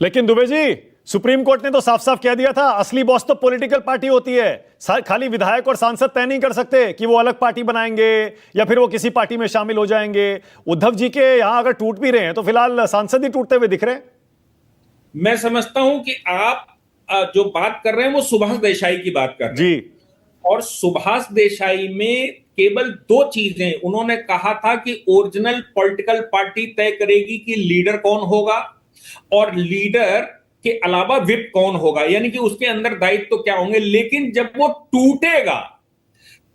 लेकिन Dubey ji, supreme court ने तो साफ साफ कह दिया था असली बॉस तो पॉलिटिकल पार्टी होती है। खाली विधायक और सांसद तय नहीं कर सकते कि वो अलग पार्टी बनाएंगे या फिर वो किसी पार्टी में शामिल हो जाएंगे। उद्धव जी के यहां अगर टूट भी रहे हैं तो फिलहाल सांसद ही टूटते हुए दिख रहे हैं। मैं समझता हूं कि आप जो बात कर रहे हैं वो सुभाष देसाई की बात कर रहे जी। हैं। और सुभाष देसाई में केवल दो चीजें उन्होंने कहा था कि ओरिजिनल पॉलिटिकल पार्टी तय करेगी कि लीडर कौन होगा और लीडर के अलावा विप कौन होगा, यानी कि उसके अंदर दायित्व तो क्या होंगे। लेकिन जब वो टूटेगा,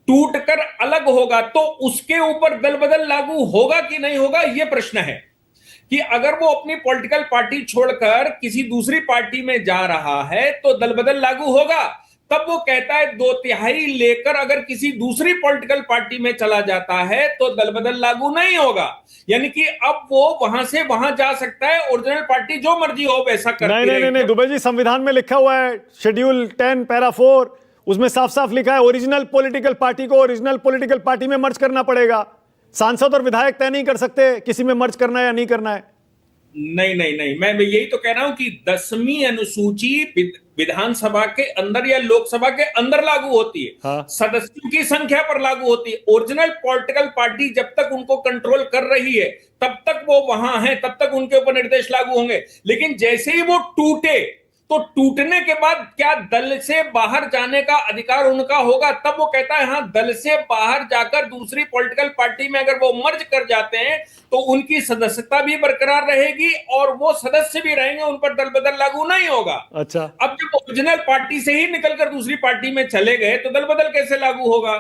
टूटकर अलग होगा, तो उसके ऊपर दल बदल लागू होगा कि नहीं होगा, यह प्रश्न है। कि अगर वो अपनी पॉलिटिकल पार्टी छोड़कर किसी दूसरी पार्टी में जा रहा है तो दल बदल लागू होगा। तब वो कहता है 2/3 लेकर अगर किसी दूसरी पॉलिटिकल पार्टी में चला जाता है तो दल बदल लागू नहीं होगा। यानी कि अब वो वहां से वहां जा सकता है, ओरिजिनल पार्टी जो मर्जी हो वैसा नहीं करती नहीं नहीं नहीं रहेगी। दुबे जी, संविधान में लिखा हुआ है शेड्यूल 10 पैरा 4, उसमें साफ साफ लिखा है ओरिजिनल पॉलिटिकल पार्टी को ओरिजिनल पॉलिटिकल पार्टी में मर्ज करना पड़ेगा। सांसद और विधायक तय नहीं कर सकते किसी में मर्ज करना है या नहीं करना है। नहीं नहीं नहीं, मैं यही तो कह रहा हूं कि 10वीं अनुसूची विधानसभा के अंदर या लोकसभा के अंदर लागू होती है। हाँ। सदस्यों की संख्या पर लागू होती है। ओरिजिनल पॉलिटिकल पार्टी जब तक उनको कंट्रोल कर रही है तब तक वो वहां है, तब तक उनके ऊपर निर्देश लागू होंगे। लेकिन जैसे ही वो टूटे तो टूटने के बाद क्या दल से बाहर जाने का अधिकार उनका होगा। तब वो कहता है हाँ, दल से बाहर जाकर दूसरी पॉलिटिकल पार्टी में अगर वो मर्ज कर जाते हैं तो उनकी सदस्यता भी बरकरार रहेगी और वो सदस्य भी रहेंगे, उन पर दल बदल लागू नहीं होगा। अच्छा। अब जब ओरिजिनल पार्टी से ही निकलकर दूसरी पार्टी में चले गए तो दल बदल कैसे लागू होगा।